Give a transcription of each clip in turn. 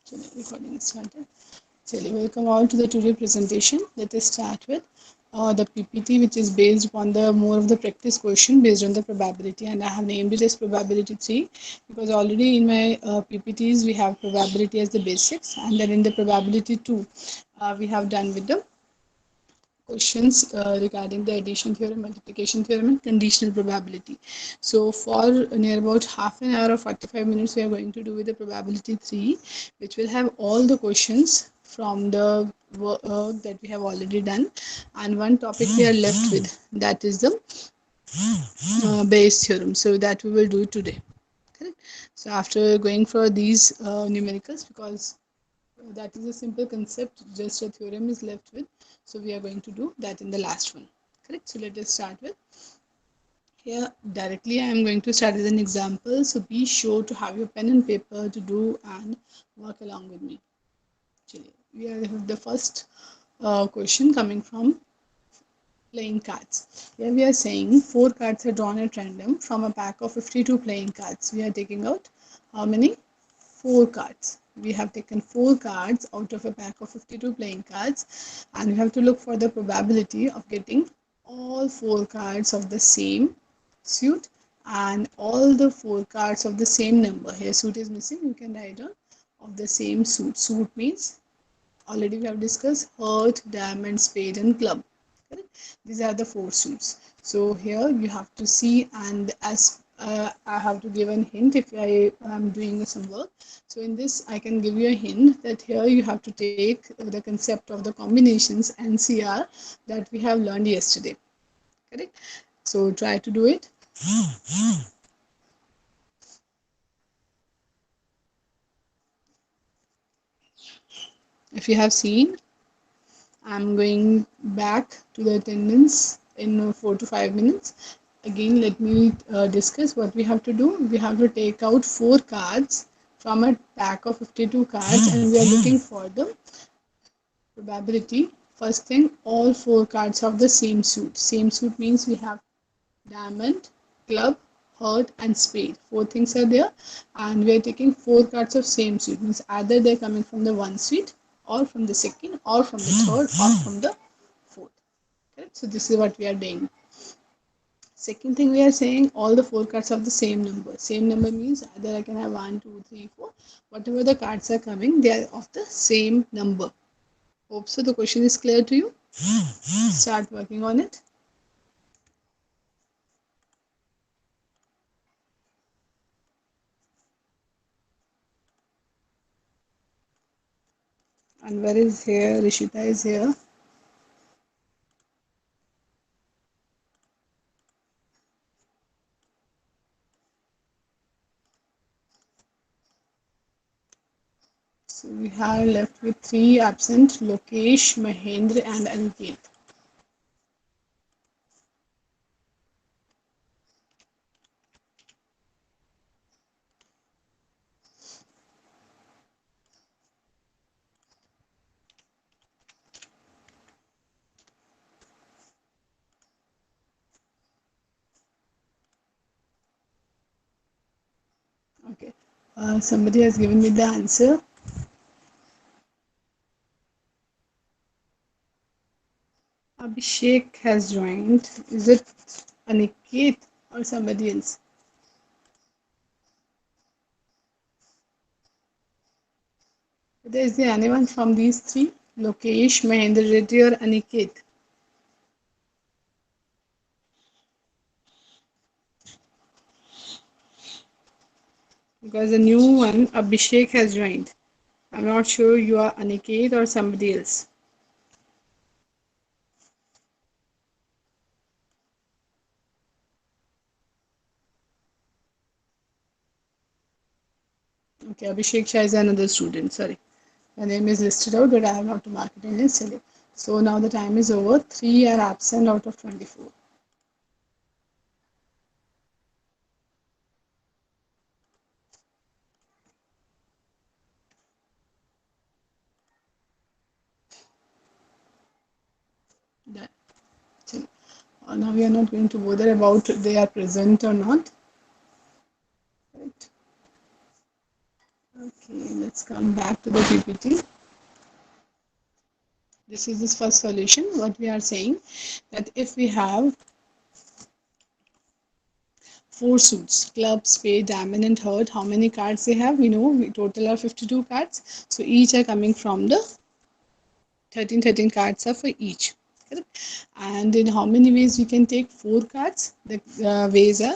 चलिए recording started. Chलिए, welcome all to the today presentation. Let us start with the PPT, which is based upon the more of the practice question based on the probability, and I have named it as probability 3 because already in my PPTs we have probability as the basics, and then in the probability 2 we have done with the questions regarding the addition theorem, multiplication theorem, and conditional probability. So for near about half an hour or 45 minutes, we are going to do with the probability 3, which will have all the questions from the work that we have already done, and one topic we are left with, that is the Bayes theorem. So that we will do today. Correct. So after going for these numericals, because that is a simple concept, just a theorem is left with, so we are going to do that in the last one. Correct. So let us start with here. Directly I am going to start with an example, so be sure to have your pen and paper to do and work along with me. We have the first question coming from playing cards. Here we are saying 4 cards are drawn at random from a pack of 52 playing cards. We are taking out how many? 4 cards. We have taken 4 cards out of a pack of 52 playing cards, and we have to look for the probability of getting all 4 cards of the same suit and all the 4 cards of the same number. Here suit is missing, you can write down of the same suit. Suit means already we have discussed heart, diamond, spade and club. Correct? These are the 4 suits. So here you have to see, and as I have to give a hint if I am doing some work. So in this I can give you a hint that here you have to take the concept of the combinations NCR that we have learned yesterday. Correct? So try to do it. If you have seen, I'm going back to the attendance in 4 to 5 minutes. Again, let me discuss what we have to do. We have to take out 4 cards from a pack of 52 cards, and we are looking for the probability. First thing, all 4 cards have the same suit. Same suit means we have diamond, club, heart and spade. 4 things are there, and we are taking 4 cards of same suit. Means either they are coming from the one suit, or from the second, or from the third, or from the fourth. Correct? So this is what we are doing. Second thing, we are saying all the 4 cards have the same number. Same number means either I can have 1, 2, 3, 4. Whatever the cards are coming, they are of the same number. Hope so the question is clear to you. Start working on it. Anwar is here, Rishita is here. So we have left with 3 absent: Lokesh, Mahendra and Aniket. Okay. Somebody has given me the answer. Abhishek has joined. Is it Aniket or somebody else? Is there anyone from these 3? Lokesh, Mahendra Reddy or Aniket? Because the new one, Abhishek, has joined. I'm not sure you are Aniket or somebody else. Okay, Abhishek Shah is another student. Sorry. My name is listed out, but I have not marked it in yesterday. So now the time is over. 3 are absent out of 24. Done. So, now we are not going to bother about they are present or not. Right. Okay, let's come back to the PPT. This is this first solution. What we are saying that if we have four suits, club, spade, diamond, and heart, how many cards they have? We know we total are 52 cards. So each are coming from the 13 cards are for each. Correct? And in how many ways we can take four cards? The ways are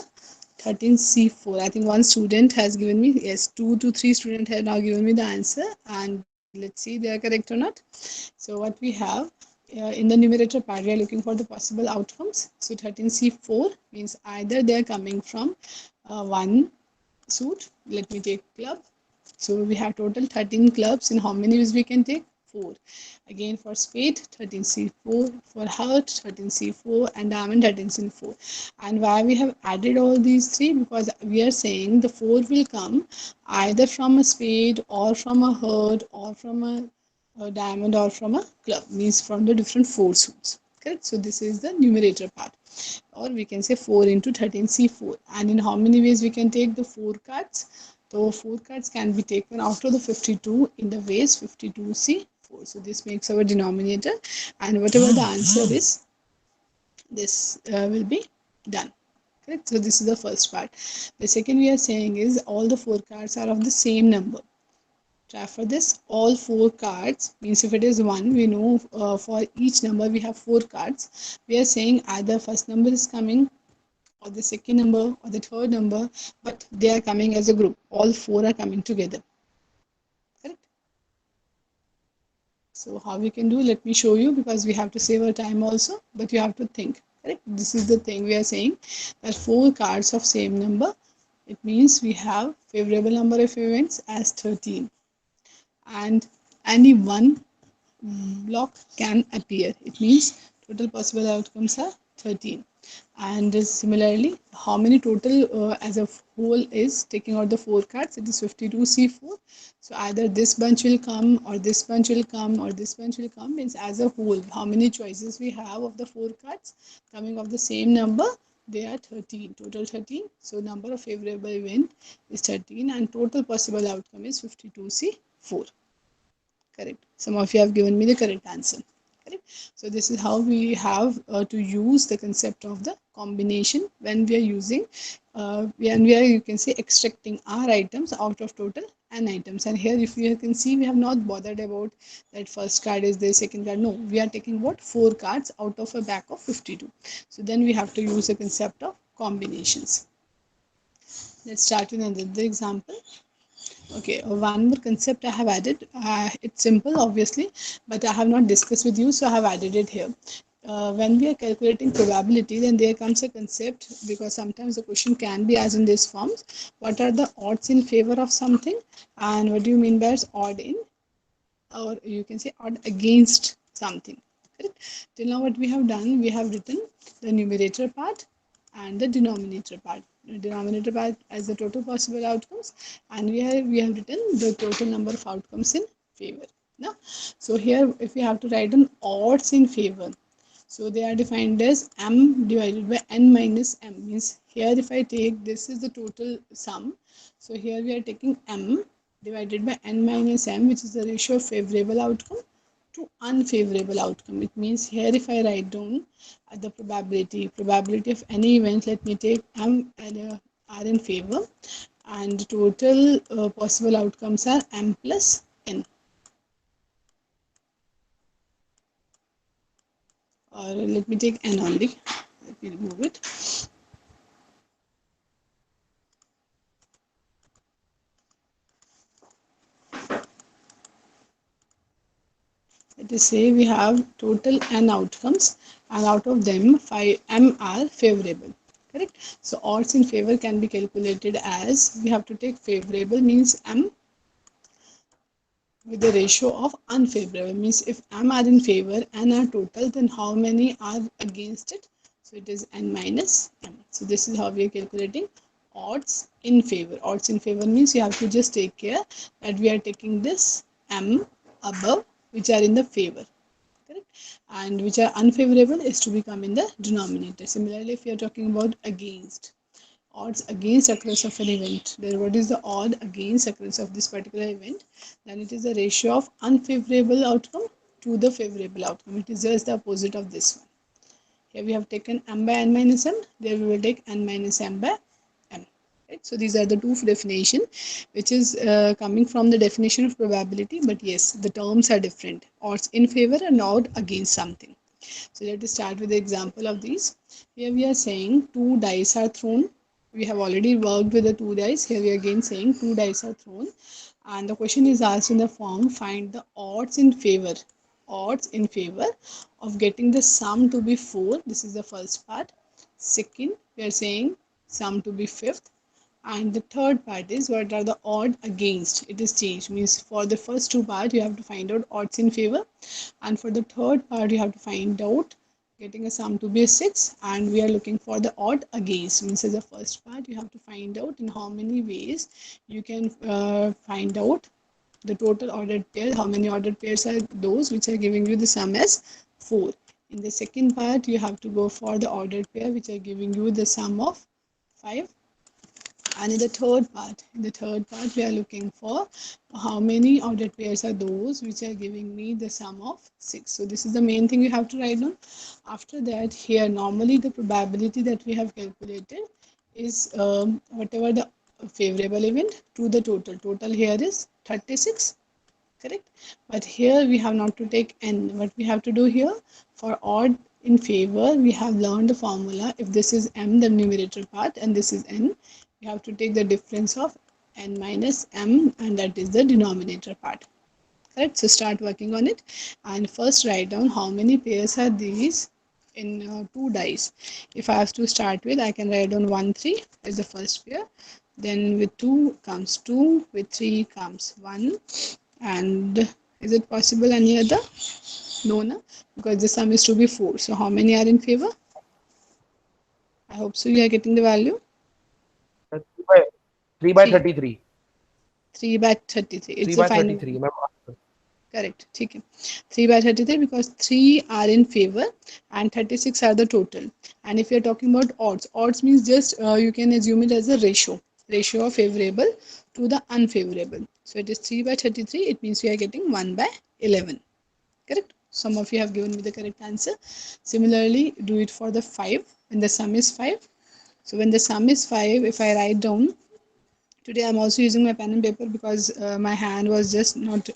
13C4. I think one student has given me, yes, 2 to 3 students have now given me the answer, and let's see they are correct or not. So what we have in the numerator part, we are looking for the possible outcomes. So 13C4 means either they are coming from one suit. Let me take club. So we have total 13 clubs. In how many ways we can take? 4. Again for spade 13C4, for heart 13C4, and diamond 13C4. And why we have added all these three? Because we are saying the 4 will come either from a spade or from a heart or from a diamond or from a club, means from the different 4 suits. Correct? So this is the numerator part, or we can say 4 into 13C4. And in how many ways we can take the 4 cards? So 4 cards can be taken out of the 52 in the ways 52C4. So this makes our denominator, and whatever the answer is, this will be done. Correct? So this is the first part. The second we are saying is all the 4 cards are of the same number. Try for this. All 4 cards means if it is 1, we know for each number we have 4 cards. We are saying either first number is coming, or the second number, or the third number, but they are coming as a group. All 4 are coming together. Correct? So how we can do? Let me show you, because we have to save our time also, but you have to think. Correct? This is the thing we are saying, that 4 cards of same number. It means we have favorable number of events as 13, and any one block can appear. It means total possible outcomes are 13. And similarly, how many total as a whole is taking out the 4 cards? It is 52C4. So either this bunch will come, or this bunch will come, or this bunch will come. Means as a whole, how many choices we have of the 4 cards coming of the same number? They are 13, total 13. So number of favorable event is 13, and total possible outcome is 52C4. Correct. Some of you have given me the correct answer. Correct. So this is how we have to use the concept of the combination when we are using, when we are, you can say, extracting r items out of total n items. And here, if you can see, we have not bothered about that first card is the second card. No, we are taking what, 4 cards out of a pack of 52. So then we have to use the concept of combinations. Let's start with another example. Okay, one more concept I have added. It's simple, obviously, but I have not discussed with you, so I have added it here. When we are calculating probability, then there comes a concept, because sometimes the question can be as in this forms. What are the odds in favor of something, and what do you mean by odd in, or you can say odd against something? Correct? Till now, what we have done, we have written the numerator part and the denominator part. The denominator part as the total possible outcomes, and we have written the total number of outcomes in favor. Now, so here, if we have to write an odds in favor, so they are defined as m divided by n minus m. Means here, if I take, this is the total sum. So here we are taking m divided by n minus m, which is the ratio of favorable outcome to unfavorable outcome. It means here, if I write down the probability of any event, let me take m and are in favor, and total possible outcomes are m plus n. Or let me take n only. Let me remove it. Let us say we have total n outcomes, and out of them 5 m are favorable. Correct? So odds in favor can be calculated as, we have to take favorable means m with the ratio of unfavorable, means if m are in favor and are total, then how many are against it? So it is n minus m. So this is how we are calculating odds in favor. Odds in favor means you have to just take care that we are taking this m above, which are in the favor. Correct? And which are unfavorable is to become in the denominator. Similarly, if you are talking about against, odds against occurrence of an event. Then what is the odd against occurrence of this particular event? Then it is the ratio of unfavorable outcome to the favorable outcome. It is just the opposite of this one. Here we have taken m by n minus m. There we will take n minus m by m. Right? So these are the two definition, which is coming from the definition of probability. But yes, the terms are different. Odds in favor and odd against something. So let us start with the example of these. Here we are saying two dice are thrown. We have already worked with the two dice. Here we are again saying two dice are thrown. And the question is asked in the form, find the odds in favor of getting the sum to be 4. This is the first part. Second, we are saying sum to be 5th. And the third part is what are the odd against. It is changed. Means for the first two part you have to find out odds in favor, and for the third part you have to find out getting a sum to be 6, and we are looking for the odd against. Means as the first part you have to find out in how many ways you can find out the total ordered pair. How many ordered pairs are those which are giving you the sum as 4. In the second part you have to go for the ordered pair which are giving you the sum of 5. And in the third part, we are looking for how many ordered pairs are those which are giving me the sum of 6. So this is the main thing you have to write down. After that, here normally the probability that we have calculated is whatever the favorable event to the total. Total here is 36, correct? But here we have not to take n. What we have to do here, for odd in favor, we have learned the formula. If this is m, the numerator part, and this is n, we have to take the difference of n minus m, and that is the denominator part, correct? So start working on it, and first write down how many pairs are these in two dice. If I have to start with, I can write down 1 3 is the first pair, then with 2 comes 2, with 3 comes 1, and is it possible any other? No, no, because the sum is to be 4. So how many are in favor? I hope so you are getting the value. 3 by 3. 33. 3 by 33. 3 It's the by final 33. one. Correct. Okay. 3 by 33 because 3 are in favor and 36 are the total. And if you're talking about odds means just you can assume it as a ratio of favorable to the unfavorable. So it is 3 by 33. It means we are getting 1 by 11. Correct. Some of you have given me the correct answer. Similarly, do it for the 5 when the sum is 5. So when the sum is 5, if I write down, today I'm also using my pen and paper because my hand was just not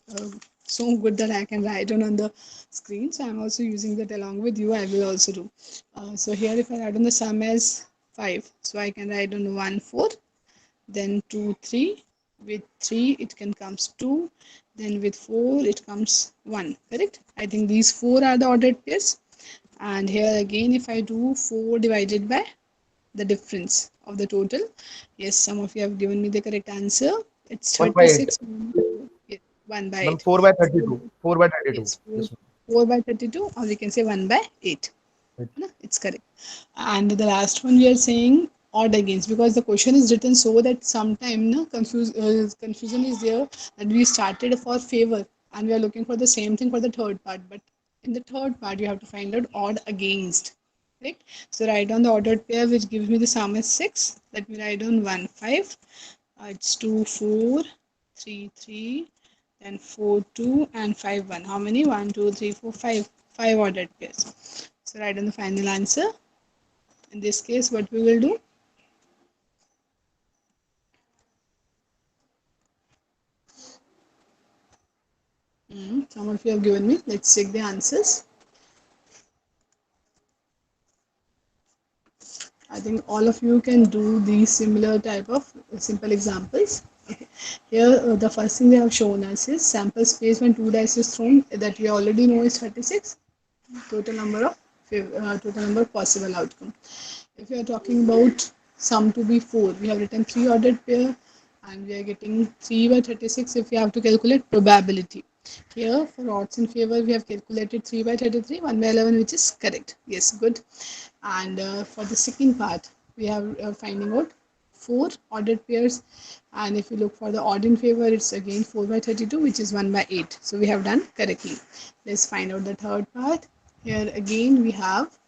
so good that I can write on the screen. So I'm also using that along with you. I will also do. So here if I write on the sum as 5, so I can write on 1 4, then 2 3, with 3 it can comes 2, then with 4 it comes 1, correct? I think these 4 are the ordered pairs. And here again if I do 4 divided by the difference of the total. Yes, some of you have given me the correct answer. It's 1 by 8. 36. Yes, 1 by Ma'am, 8. 4 by So, 32. 4 by 32. yes, This 4 by 32, or we can say 1 by 8. one. No, it's correct. And the last one we are saying odd against, because the question is written so that sometime no, confusion is there, that we started for favor and we are looking for the same thing for the third part. But in the third part, you have to find out odd against. Right? So write down the ordered pair which gives me the sum is 6. Let me write down 1 5. It's 2 4, 3 3, then 4 2, and 5 1. How many? 1 2 3 4 5. 5 ordered pairs. So write down the final answer. In this case, what we will do? Some of you have given me. Let's check the answers. I think all of you can do these similar type of simple examples. Okay. Here, the first thing they have shown us is sample space when two dice is thrown, that we already know is 36. Total number of possible outcome. If we are talking about sum to be 4, we have written 3 ordered pair and we are getting 3 by 36 if we have to calculate probability. Here for odds in favor we have calculated 3 by 33, 1 by 11, which is correct. Yes, good. And for the second part we have finding out 4 ordered pairs, and if you look for the odd in favor it's again 4 by 32, which is 1 by 8. So we have done correctly. Let's find out the third part. Here again we have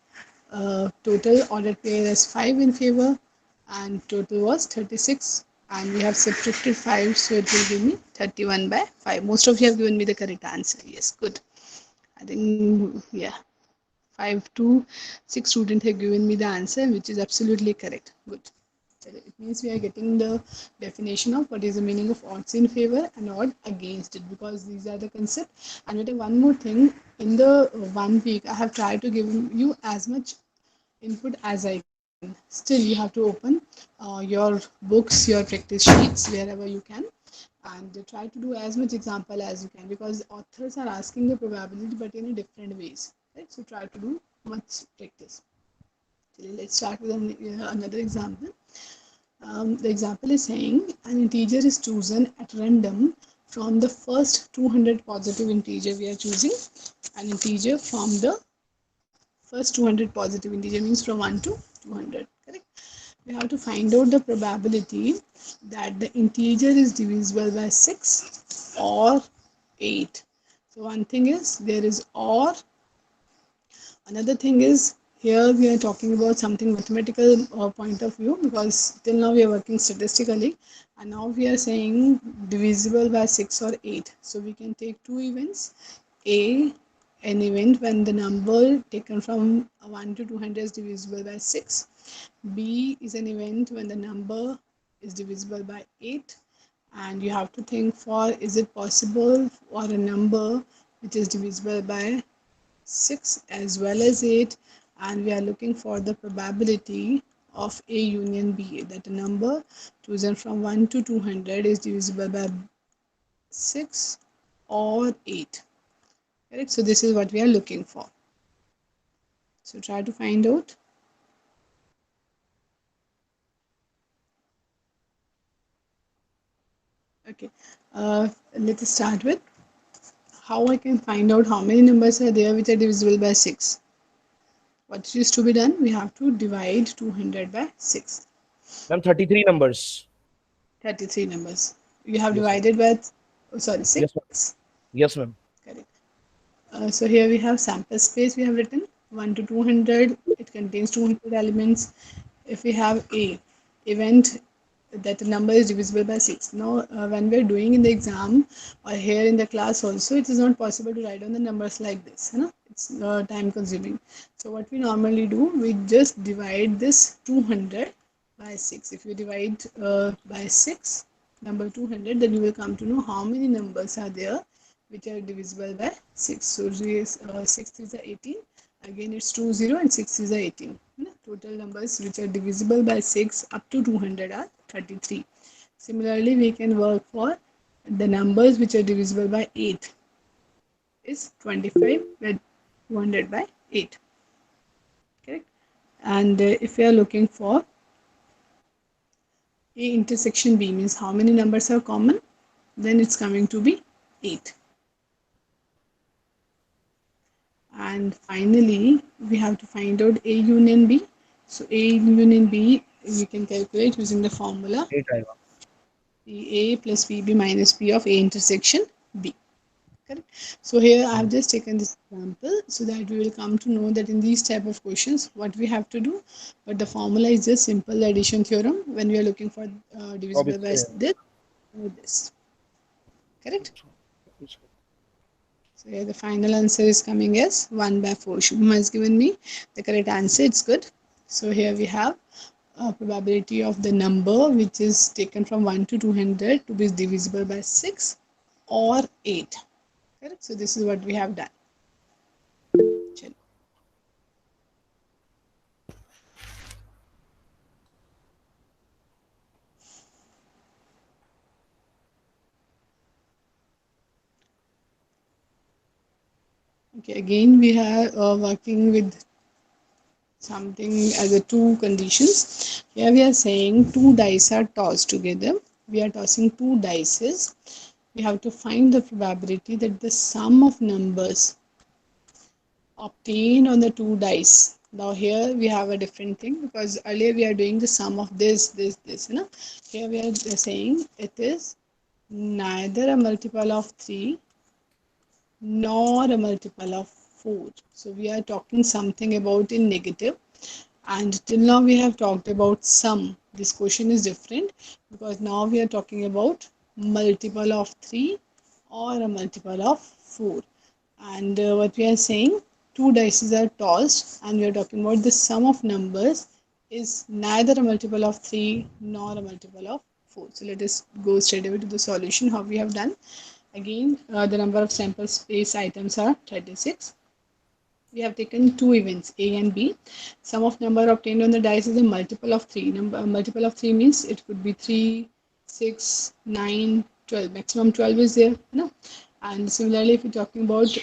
total ordered pair as 5 in favor, and total was 36, and we have subtracted 5, so it will give me 31 by 5. Most of you have given me the correct answer. Yes, good. I think, yeah, 5 to 6 students have given me the answer, which is absolutely correct. Good. It means we are getting the definition of what is the meaning of odds in favor and odd against it, because these are the concept. And one more thing, in the 1 week I have tried to give you as much input as I can. Still, you have to open your books, your practice sheets, wherever you can, and try to do as much example as you can, because authors are asking the probability but in a different ways. Right? So try to do much practice. Let's start with another example. The example is saying an integer is chosen at random from the first 200 positive integer. We are choosing an integer from the first 200 positive integer, means from 1 to 200. Correct? We have to find out the probability that the integer is divisible by 6 or 8. So one thing is there is or. Another thing is, here we are talking about something mathematical point of view, because till now we are working statistically, and now we are saying divisible by 6 or 8. So we can take two events. A, an event when the number taken from 1 to 200 is divisible by 6. B is an event when the number is divisible by 8. And you have to think for, is it possible for a number which is divisible by 6 as well as 8, and we are looking for the probability of A union B, that a number chosen from 1 to 200 is divisible by 6 or 8. Correct? So this is what we are looking for. So try to find out. Okay, let us start with how I can find out how many numbers are there which are divisible by 6. What is to be done? We have to divide 200 by 6. Ma'am, 33 numbers. 33 numbers. You have Yes, ma'am. divided by, oh, sorry, Yes, 6. ma'am. Yes, ma'am. Correct. So here we have sample space we have written 1 to 200. It contains 200 elements. If we have A, event that the number is divisible by 6. Now, when we are doing in the exam or here in the class also, it is not possible to write down the numbers like this. You know? It's time consuming. So what we normally do, we just divide this 200 by 6. If you divide by 6, number 200, then you will come to know how many numbers are there which are divisible by 6. So 6 is the 18. Again, it's 20 and 6 is the 18. Total numbers which are divisible by 6 up to 200 are 33. Similarly, we can work for the numbers which are divisible by 8 is 25, with 200 by 8. Correct? And if we are looking for A intersection B, means how many numbers are common, then it's coming to be 8. And finally, we have to find out A union B. So A union B, we can calculate using the formula 8 आएगा. A plus BB minus B of A intersection B. Correct? So here I have just taken this example so that we will come to know that in these type of questions, what we have to do. But the formula is just simple addition theorem when we are looking for divisible by Obviously. this or this. Correct? So here the final answer is coming as 1 by 4. Shubham has given me the correct answer. It's good. So here we have a probability of the number which is taken from 1 to 200 to be divisible by 6 or 8. Correct? So this is what we have done. Okay, again we are working with something as a two conditions. Here we are saying two dice are tossed together. We are tossing two dices. We have to find the probability that the sum of numbers obtained on the two dice. Now here we have a different thing, because earlier we are doing the sum of this. You know, here we are saying it is neither a multiple of 3 nor a multiple of 4. So we are talking something about in negative, and till now we have talked about sum, this question is different because now we are talking about multiple of 3 or a multiple of 4. And what we are saying, two dice are tossed and we are talking about the sum of numbers is neither a multiple of 3 nor a multiple of 4. So let us go straight away to the solution, how we have done. Again, the number of sample space items are 36. We have taken two events, A and B. Sum of number obtained on the dice is a multiple of 3. Multiple of 3 means it could be 3, 6, 9, 12. Maximum 12 is there. No? And similarly, if we're talking about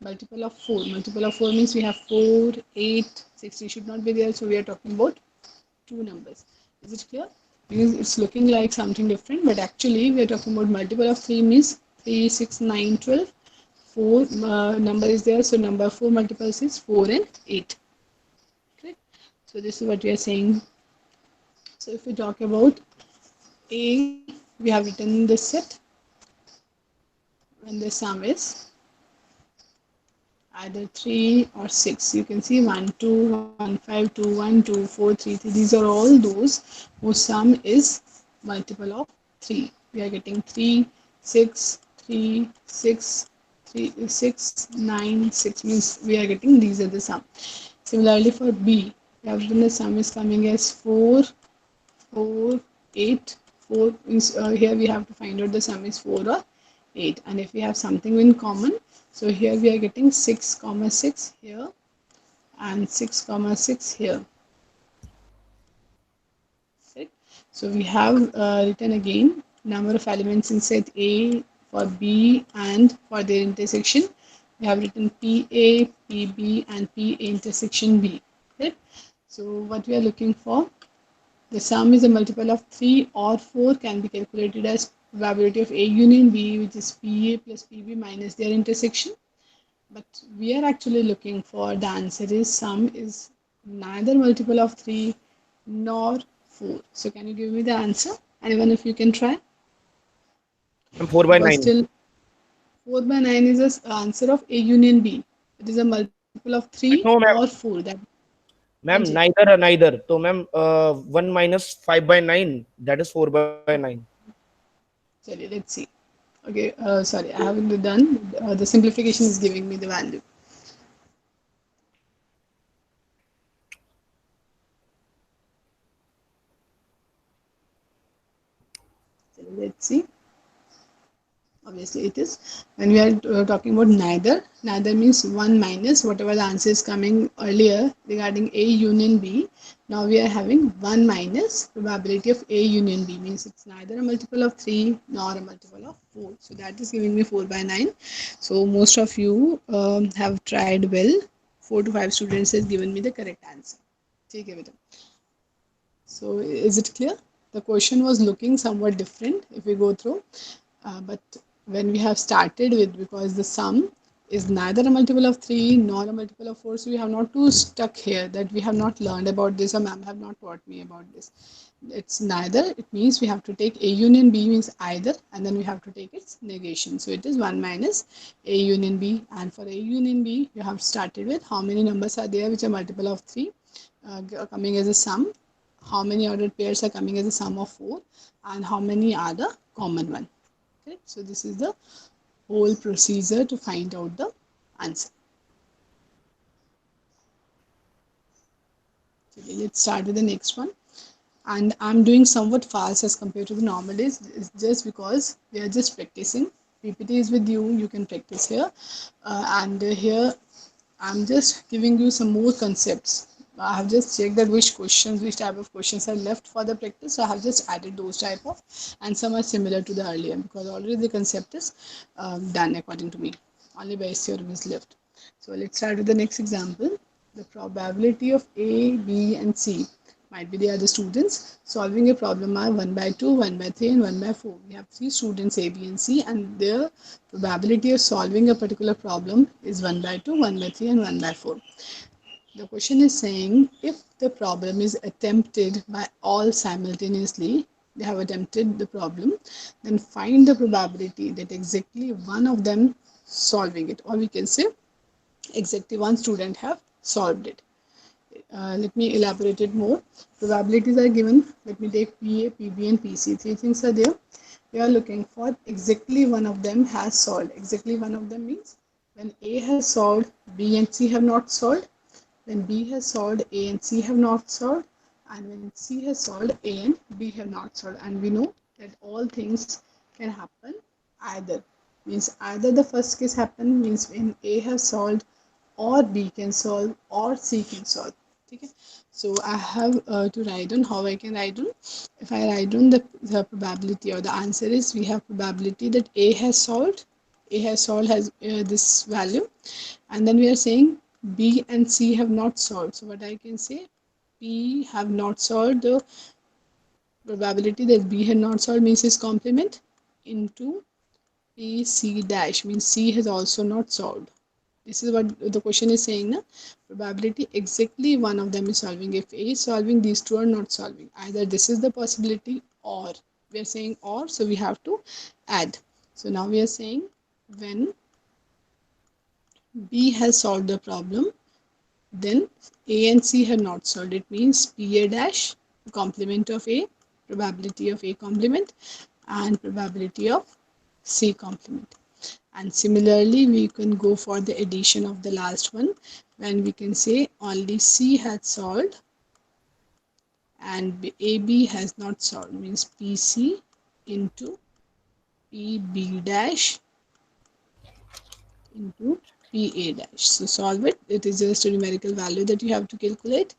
multiple of 4, multiple of 4 means we have 4, 8, 60 should not be there. So we are talking about two numbers. Is it clear? Because it's looking like something different, but actually we are talking about multiple of 3 means 3, 6, 9, 12. 4 number is there, so number 4 multiples is 4 and 8. Correct? So this is what we are saying. So if we talk about A, we have written this set when the sum is either 3 or 6. You can see 1, 2, 1, 5, 2, 1, 2, 4, 3, 3. These are all those whose sum is multiple of 3. We are getting 3, 6, 3, 6, 3, 6, 9, 6 means we are getting these are the sum. Similarly for B, we have written the sum is coming as 4, 4, 8, 4 means here we have to find out the sum is 4 or 8. And if we have something in common, so here we are getting 6 comma 6 here and 6 comma 6 here. Right? So we have written again number of elements in set A for B and for their intersection. We have written PA, PB and PA intersection B. Right? So what we are looking for, the sum is a multiple of 3 or 4 can be calculated as probability of A union B, which is PA plus PB minus their intersection. But we are actually looking for the answer is sum is neither multiple of 3 nor 4. So can you give me the answer? Anyone if you can try? Ma'am, 4 by Because 9. still 4 by 9 is the answer of A union B. It is a multiple of 3 No, or ma'am. 4. That Ma'am, Anji. neither. So, ma'am, 1 minus 5 by 9, that is 4 by 9. Sorry, let's see. Okay, sorry, I haven't done. The simplification is giving me the value. So let's see. Obviously it is. When we are talking about neither means 1 minus whatever the answer is coming earlier regarding A union B. Now we are having 1 minus probability of A union B, means it's neither a multiple of 3 nor a multiple of 4. So that is giving me 4 by 9. So most of you have tried well. 4 to 5 students has given me the correct answer. ठीक है बेटा. So is it clear? The question was looking somewhat different if we go through. But when we have started with, because the sum is neither a multiple of 3 nor a multiple of 4, so we have not too stuck here that we have not learned about this or ma'am have not taught me about this. It's neither, it means we have to take A union B means either, and then we have to take its negation. So it is 1 minus A union B, and for A union B you have started with how many numbers are there which are multiple of 3 coming as a sum, how many ordered pairs are coming as a sum of 4, and how many are the common one. Okay? So this is the whole procedure to find out the answer. Okay, let's start with the next one. And I'm doing somewhat fast as compared to the normal days. It's just because we are just practicing. PPT is with you, you can practice here. And here I'm just giving you some more concepts. I have just checked that which type of questions are left for the practice. So I have just added those type of, and some are similar to the earlier because already the concept is done according to me. Only Bayes theorem is left. So let's start with the next example. The probability of A, B, and C might be the other students solving a problem are 1 by 2, 1 by 3, and 1 by 4. We have 3 students A, B, and C, and their probability of solving a particular problem is 1 by 2, 1 by 3, and 1 by 4. The question is saying if the problem is attempted by all simultaneously, they have attempted the problem, then find the probability that exactly one of them solving it, or we can say exactly one student have solved it. let me elaborate it more. Probabilities are given. Let me take PA, PB, and PC. Three things are there. We are looking for exactly one of them has solved. Exactly one of them means when A has solved, B and C have not solved. When B has solved, A and C have not solved. And when C has solved, A and B have not solved. And we know that all things can happen either. Means either the first case happen means when A has solved or B can solve or C can solve. Okay. So I have to write on how I can write on. If I write on the probability or the answer is we have probability that A has solved. A has solved has this value, and then we are saying B and C have not solved. So what I can say, B have not solved. The probability that B had not solved means his complement into P C dash means C has also not solved. This is what the question is saying. Na? Probability exactly one of them is solving. If A is solving, these two are not solving. Either this is the possibility or we are saying or, so we have to add. So now we are saying when B has solved the problem, then A and C have not solved. It means PA dash, complement of A, probability of A complement, and probability of C complement. And similarly, we can go for the addition of the last one when we can say only C has solved and AB has not solved, means PC into PB dash into PA dash. So solve it. It is just a numerical value that you have to calculate.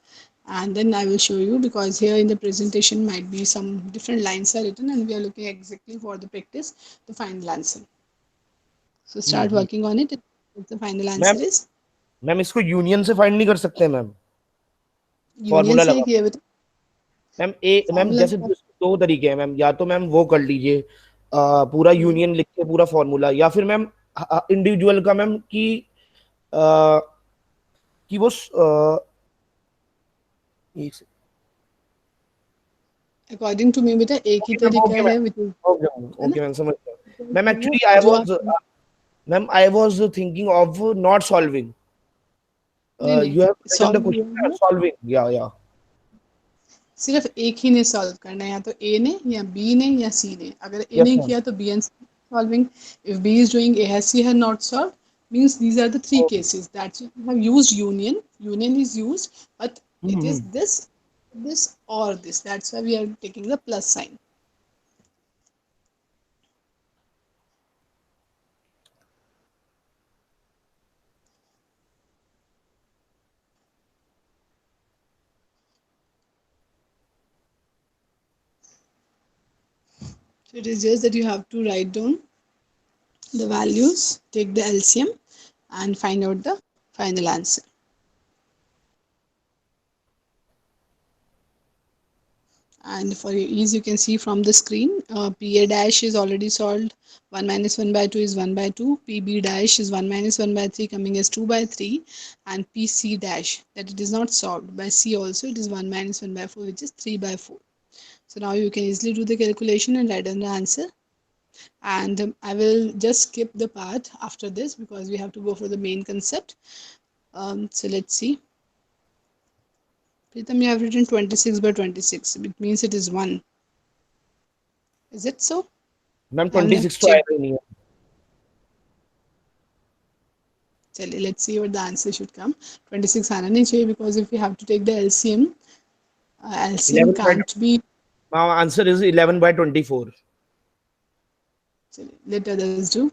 And then I will show you, because here in the presentation might be some different lines are written and we are looking exactly for the practice, the final answer. So start hmm. working on it. The final answer ma'am is ma'am इसको union से find नहीं कर सकते ma'am? union formula से लगा किया बेटा ma'am. ए ma'am formula जैसे दो तरीके हैं मैम, या तो मैम वो कर लीजिए पूरा यूनियन लिख के पूरा फॉर्मूला, या फिर मैम इंडिविजुअल का मैम अ, कि वो एक से अकॉर्डिंग टू मी बेटा एक ही ओके मैम, तरीका ओके मैम, है which is, ओके मैम, है ना? ओके मैम, समझ गया मैम। वो एक्चुअली आई जो वाज आप ma'am I was thinking of not solving. नहीं नहीं you have written the solve question solving, या सिर्फ एक ही ने सॉल्व करना है, या तो ए ने या बी ने या सी ने। अगर ए यस ने मैम। किया तो B and C solving. If B is doing A has C has not solve means these are the three cases that you have used union is used, but it is this or this, that's why we are taking the plus sign. So it is just that you have to write down the values, take the LCM, and find out the final answer. And for your ease, you can see from the screen, PA dash is already solved. 1 minus 1 by 2 is 1 by 2. PB dash is 1 minus 1 by 3 coming as 2 by 3. And PC dash, that it is not solved. By C also, it is 1 minus 1 by 4, which is 3 by 4. So now you can easily do the calculation and write down the answer. And I will just skip the part after this because we have to go for the main concept. So let's see. Pritam, you have written 26 by 26. It means it is 1. Is it so? Ma'am I haven't 26 तो checked. आएगा ही नहीं है। चलिए, let's see what the answer should come. 26 आना नहीं चाहिए because if we have to take the LCM, LCM 11 by can't be. Answer is 11 by 24। चलिए, let others do.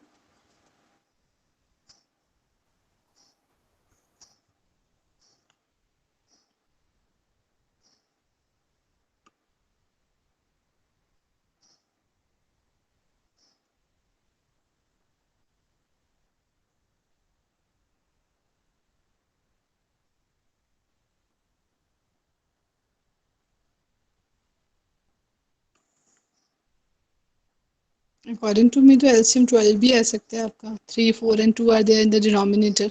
According to me, तो LCM 12 भी आ सकता है आपका. 3, 4 and 2 are there in the denominator.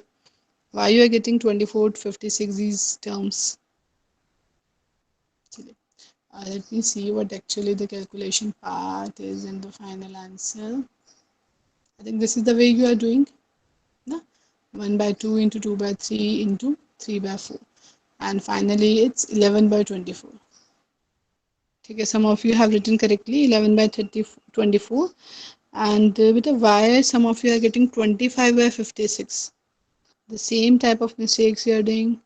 Why you are getting 24, 56 these terms? चलिए. Let me see what actually the calculation part is in the final answer. I think this is the way you are doing. Na? 1 by 2 into 2 by 3 into 3 by 4. and finally it's 11 by 24. Okay, some of you have written correctly 11 by 30, 24, and with a y some of you are getting 25 by 56. The same type of mistakes you are doing.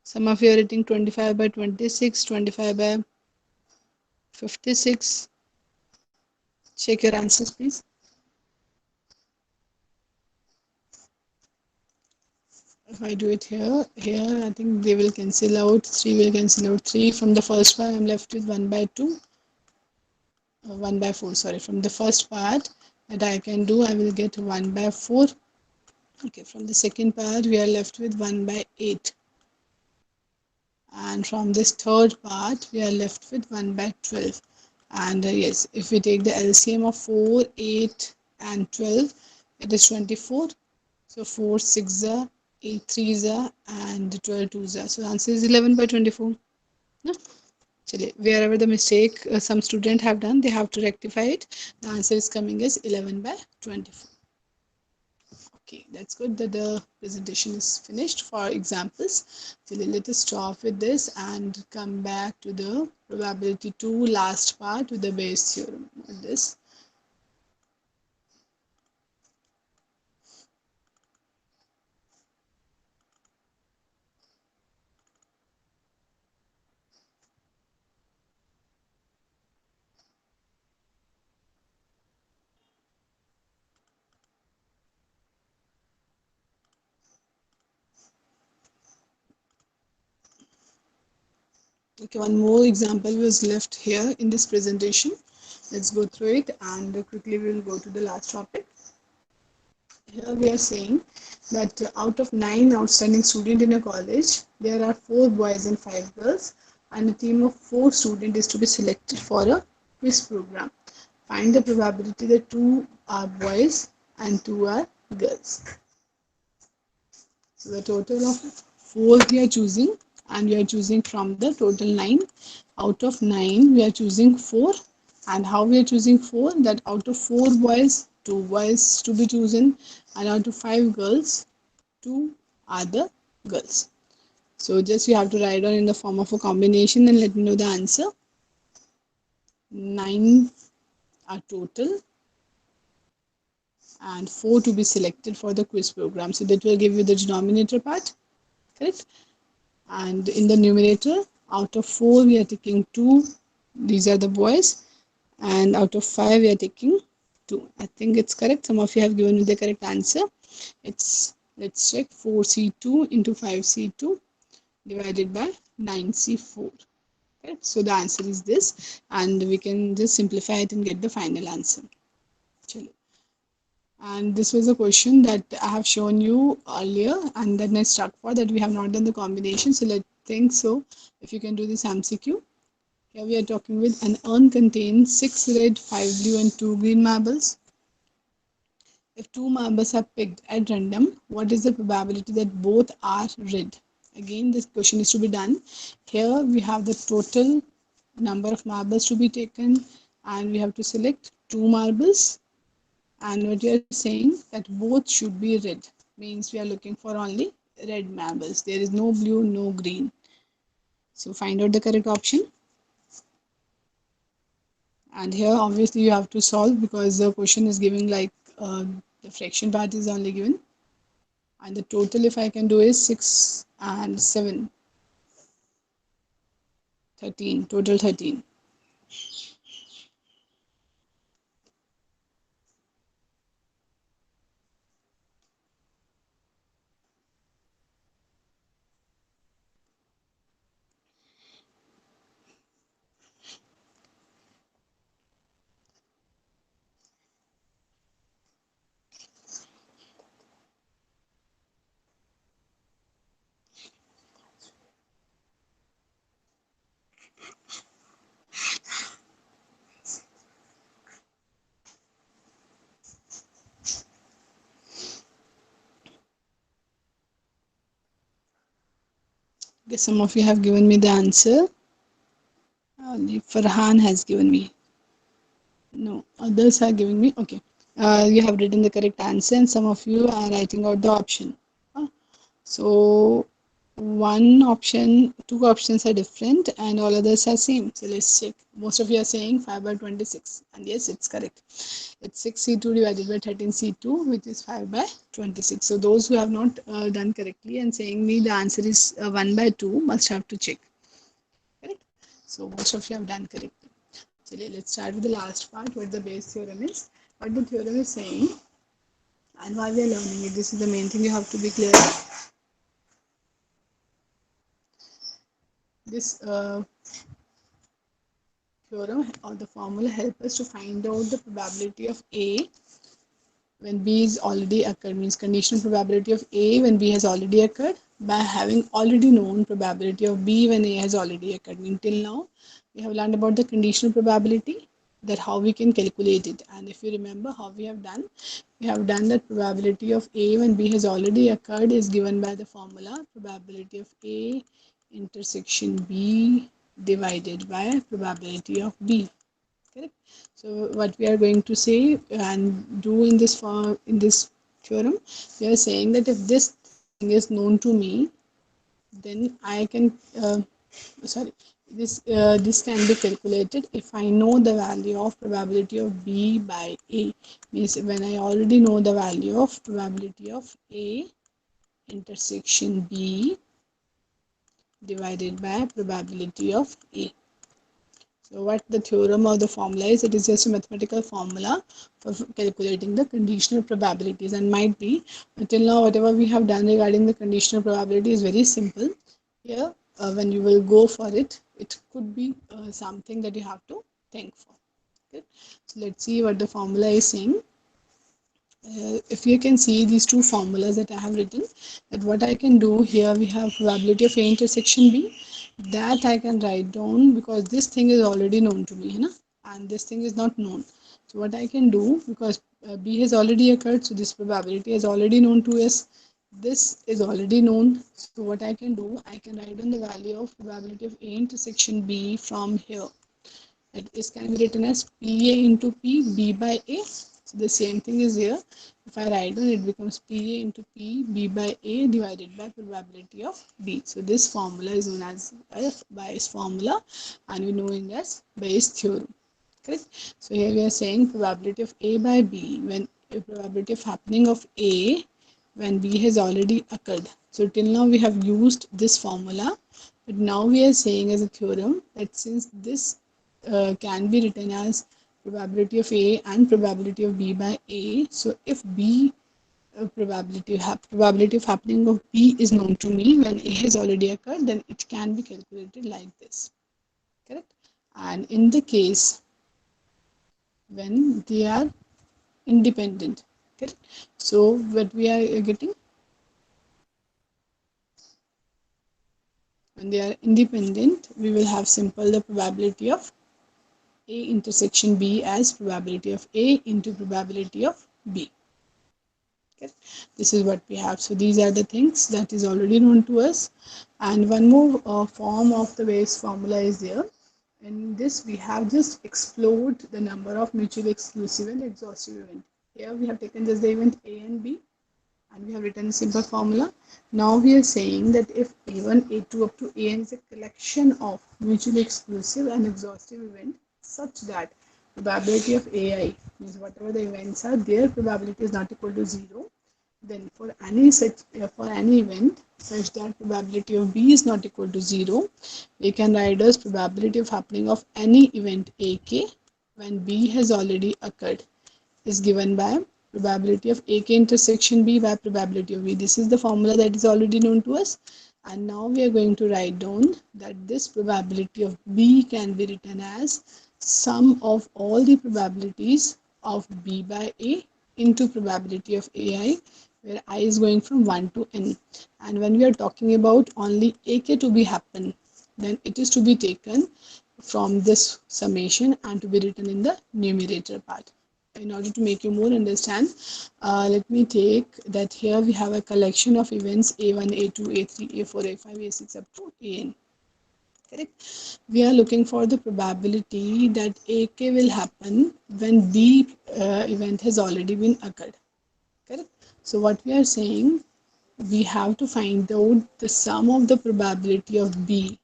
Some of you are writing 25 by 26, 25 by 56. Check your answers, please. If I do it here, I think they will cancel out. 3 will cancel out 3. From the first part, I'm left with 1 by 2. 1 by 4, sorry. From the first part that I can do, I will get 1 by 4. Okay, from the second part, we are left with 1 by 8. And from this third part, we are left with 1 by 12. And yes, if we take the LCM of 4, 8, and 12, it is 24. So 4 6 are, 8 3 are, and 12 2 are. So the answer is 11 by 24. No? Wherever the mistake some student have done, they have to rectify it. The answer is coming as 11 by 24. Okay, that's good that the presentation is finished for examples. So let us stop with this and come back to the probability 2 last part with the Bayes theorem. This. Okay, one more example was left here in this presentation. Let's go through it and quickly we will go to the last topic. Here we are saying that out of 9 outstanding students in a college, there are 4 boys and 5 girls, and a team of 4 students is to be selected for a quiz program. Find the probability that 2 are boys and 2 are girls. So the total of 4 we are choosing, and we are choosing from the total 9. Out of 9 we are choosing 4, and how we are choosing 4, that out of 4 boys 2 boys to be chosen, and out of 5 girls 2 are the girls. So just you have to write down in the form of a combination and let me know the answer. 9 are total and 4 to be selected for the quiz program. So that will give you the denominator part, correct? And in the numerator, out of 4 we are taking 2, these are the boys, and out of 5 we are taking 2. I think it's correct. Some of you have given me the correct answer. It's, let's check, 4C2 into 5C2 divided by 9C4. Okay? So the answer is this, and we can just simplify it and get the final answer. And this was a question that I have shown you earlier, and then I stuck for that we have not done the combination. So let's think so. If you can do this MCQ. Here we are talking with an urn contains 6 red, 5 blue, and 2 green marbles. If 2 marbles are picked at random, what is the probability that both are red? Again, this question is to be done. Here we have the total number of marbles to be taken, and we have to select 2 marbles. And what you are saying that both should be red, means we are looking for only red marbles. There is no blue, no green. So find out the correct option. And here obviously you have to solve because the question is giving like the fraction part is only given. And the total if I can do is 6 and 7. 13, total 13. Okay, some of you have given me the answer. Only Farhan has given me. No, others are giving me. Okay. You have written the correct answer, and some of you are writing out the option. So two options are different and all others are same. So let's check. Most of you are saying 5 by 26 and yes, it's correct. It's 6C2 divided by 13C2 which is 5 by 26. So those who have not done correctly and saying me the answer is 1 by 2 must have to check. Correct? So most of you have done correctly. So let's start with the last part what the Bayes theorem is. What the theorem is saying and why we are learning it. This is the main thing you have to be clear. This theorem or the formula help us to find out the probability of A when B is already occurred, means conditional probability of A when B has already occurred by having already known probability of B when A has already occurred. Until now we have learned about the conditional probability, that how we can calculate it, and if you remember how we have done that probability of A when B has already occurred is given by the formula probability of A intersection B divided by probability of B. Correct. So what we are going to say and do in this form, in this theorem, we are saying that if this thing is known to me, then I can sorry this can be calculated if I know the value of probability of B by A. Means when I already know the value of probability of A intersection B divided by probability of A. So what the theorem or the formula is, it is just a mathematical formula for calculating the conditional probabilities, and might be until now whatever we have done regarding the conditional probability is very simple. Here when you will go for it, it could be something that you have to think for. Okay. So let's see what the formula is saying. If you can see these two formulas that I have written, that what I can do here, we have probability of A intersection B, that I can write down because this thing is already known to me, you know, and this thing is not known. So what I can do, because B has already occurred, so this probability is already known to us. This is already known. So what I can do, I can write down the value of probability of A intersection B from here. It is can be written as PA into P, B by A. So the same thing is here. If I write down, it becomes PA into P, B by A divided by probability of B. So this formula is known as Bayes formula, and we know it as Bayes theorem. Correct? So here we are saying probability of A by B, when a probability of happening of A when B has already occurred. So till now we have used this formula, but now we are saying as a theorem that since this can be written as probability of A and probability of B by A. So if B probability of happening of B is known to me when A has already occurred, then it can be calculated like this. Correct? And in the case when they are independent. Correct? So what we are getting, when they are independent, we will have simple the probability of A intersection B as probability of A into probability of B. Okay. This is what we have. So these are the things that is already known to us. And one more form of the Bayes formula is there. In this, we have just explored the number of mutually exclusive and exhaustive events. Here we have taken just the event A and B, and we have written a simple formula. Now we are saying that if A1, A2 up to AN is a collection of mutually exclusive and exhaustive events such that probability of AI, means whatever the events are, their probability is not equal to 0, then for any event such that probability of B is not equal to 0, we can write as probability of happening of any event AK when B has already occurred is given by probability of AK intersection B by probability of B. This is the formula that is already known to us. And now we are going to write down that this probability of B can be written as sum of all the probabilities of B by A into probability of AI, where I is going from 1 to n. And when we are talking about only AK to be happen, then it is to be taken from this summation and to be written in the numerator part. In order to make you more understand, let me take that here we have a collection of events A1, A2, A3, A4, A5, A6 up to AN. Correct? We are looking for the probability that AK will happen when B event has already been occurred. Correct? So what we are saying, we have to find out the sum of the probability of B.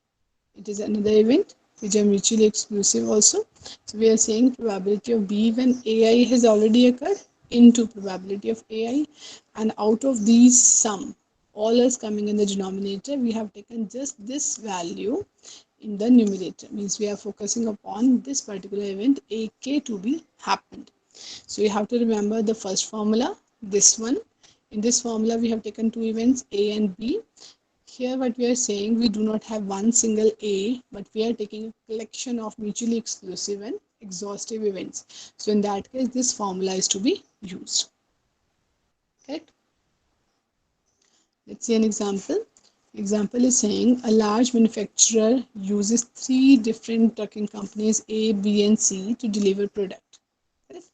It is another event which are mutually exclusive also. So we are saying probability of B when AI has already occurred into probability of AI, and out of these sum, all is coming in the denominator, we have taken just this value in the numerator. Means we are focusing upon this particular event AK to be happened. So you have to remember the first formula, this one. In this formula, we have taken two events A and B. Here what we are saying, we do not have one single A, but we are taking a collection of mutually exclusive and exhaustive events. So in that case, this formula is to be used. Correct? Let's see an example. Example is saying a large manufacturer uses three different trucking companies A, B, and C to deliver product. Correct?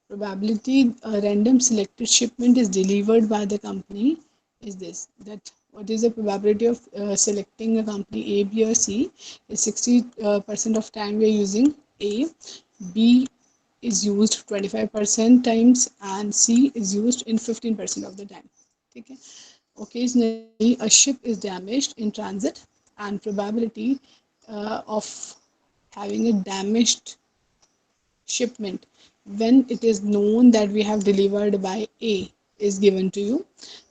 Probability a random selected shipment is delivered by the company is this. That what is the probability of selecting a company A, B, or C is 60% of time we are using A, B is used 25% times, and C is used in 15% of the time. Okay. Occasionally, a ship is damaged in transit, and probability of having a damaged shipment when it is known that we have delivered by A is given to you.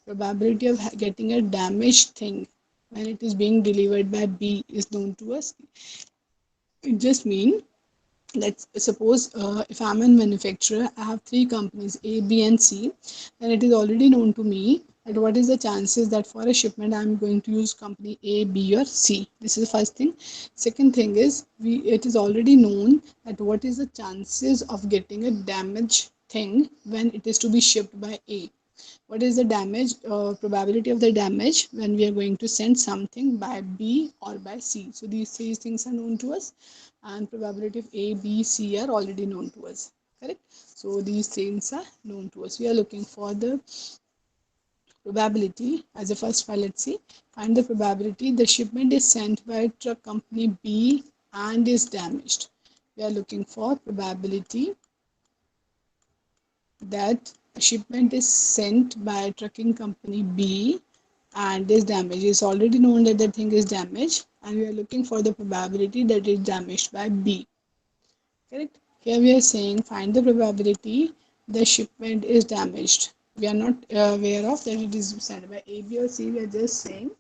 Probability of getting a damaged thing when it is being delivered by B is known to us. It just means, let's suppose if I'm a manufacturer, I have three companies A, B, and C, then it is already known to me that what is the chances that for a shipment I'm going to use company A, B, or C. This is the first thing. Second thing is it is already known that what is the chances of getting a damaged thing when it is to be shipped by A. What is the damage probability of the damage when we are going to send something by B or by C. So these three things are known to us, and probability of A, B, C are already known to us. Correct? So these things are known to us. We are looking for the probability as a first file. Let's see. Find the probability the shipment is sent by truck company B and is damaged. We are looking for probability that a shipment is sent by trucking company B and is damaged. It's already known that the thing is damaged, and we are looking for the probability that it is damaged by B. Correct? Here we are saying find the probability the shipment is damaged. We are not aware of that it is sent by A, B, or C. We are just saying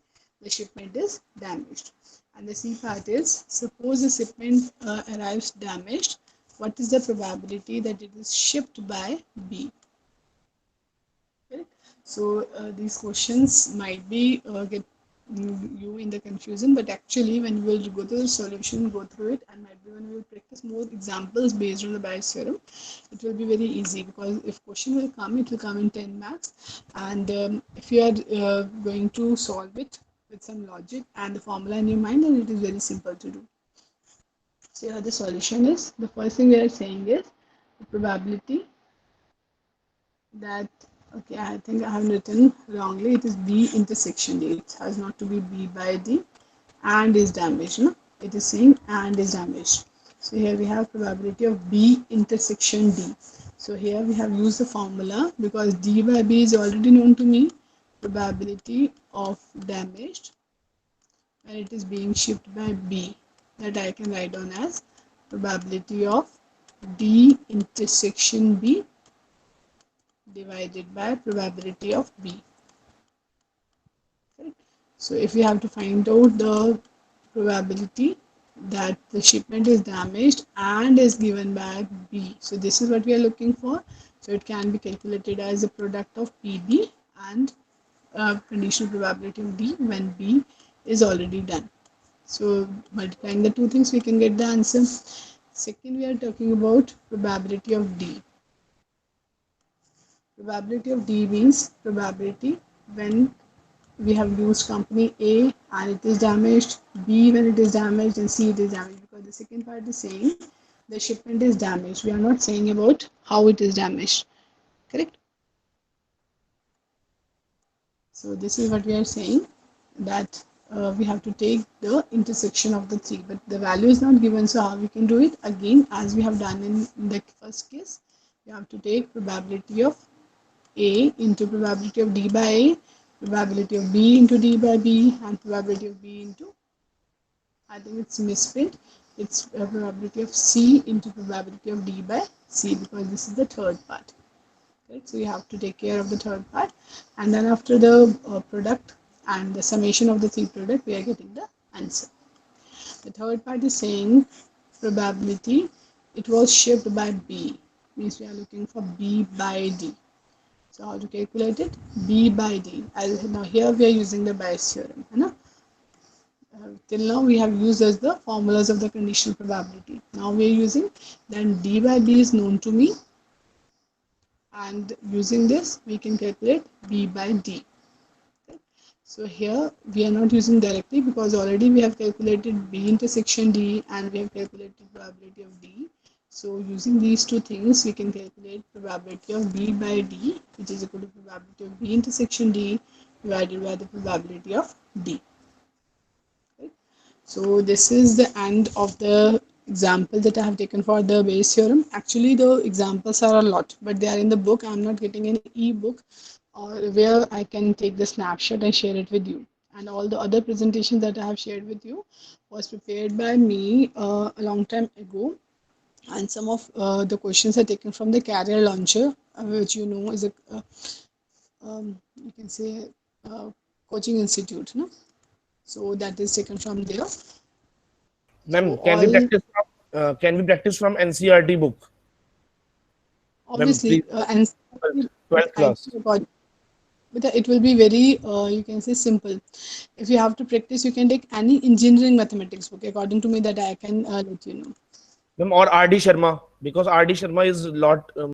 the shipment is damaged. And the C part is suppose the shipment arrives damaged. What is the probability that it is shipped by B? Correct? So these questions might be get you in the confusion, but actually when you will go through the solution, go through it, and might be when we will practice more examples based on the Bayes theorem, it will be very easy, because if question will come, it will come in 10 marks, and if you are going to solve it with some logic and the formula in your mind, then it is very simple to do. So here the solution is, the first thing we are saying is the probability that, okay, I think I have written wrongly. It is B intersection D. It has not to be B by D, and is damaged. No? It is saying and is damaged. So here we have probability of B intersection D. So here we have used the formula because D by B is already known to me. Probability of damaged when it is being shipped by B, that I can write down as probability of D intersection B divided by probability of B. Correct? So if we have to find out the probability that the shipment is damaged and is given by B, so this is what we are looking for. So it can be calculated as a product of PB and conditional probability of D when B is already done. So multiplying the two things, we can get the answer. Second, we are talking about probability of D. Probability of D means probability when we have used company A and it is damaged, B when it is damaged, and C it is damaged, because the second part is saying the shipment is damaged. We are not saying about how it is damaged. Correct? So this is what we are saying, that we have to take the intersection of the three, but the value is not given, so how we can do it? Again, as we have done in the first case, we have to take probability of A into probability of D by A, probability of B into D by B and probability of B into, I think it's misprint, it's a probability of C into probability of D by C, because this is the third part. Right? So you have to take care of the third part, and then after the product and the summation of the three product, we are getting the answer. The third part is saying probability it was shipped by B, means we are looking for B by D. So how to calculate it? B by D. Now here we are using the Bayes theorem. Till now we have used as the formulas of the conditional probability. Now we are using, then D by B is known to me, and using this we can calculate B by D. Okay. So here we are not using directly because already we have calculated B intersection D and we have calculated probability of D. So using these two things we can calculate probability of B by D, which is equal to probability of B intersection D divided by the probability of D. Right? So this is the end of the example that I have taken for the Bayes theorem. Actually the examples are a lot, but they are in the book. I am not getting an e-book or where I can take the snapshot and share it with you. And all the other presentations that I have shared with you was prepared by me a long time ago. And some of the questions are taken from the Carrier Launcher, which you know is a, you can say, coaching institute. No? So that is taken from there. Ma'am, So all can we practice from NCRT book? Ma'am, obviously please. and 12th I class. but it will be very you can say simple. If you have to practice, you can take any engineering mathematics book. According to me, that I can let you know. Ma'am, or RD Sharma, because RD Sharma is a lot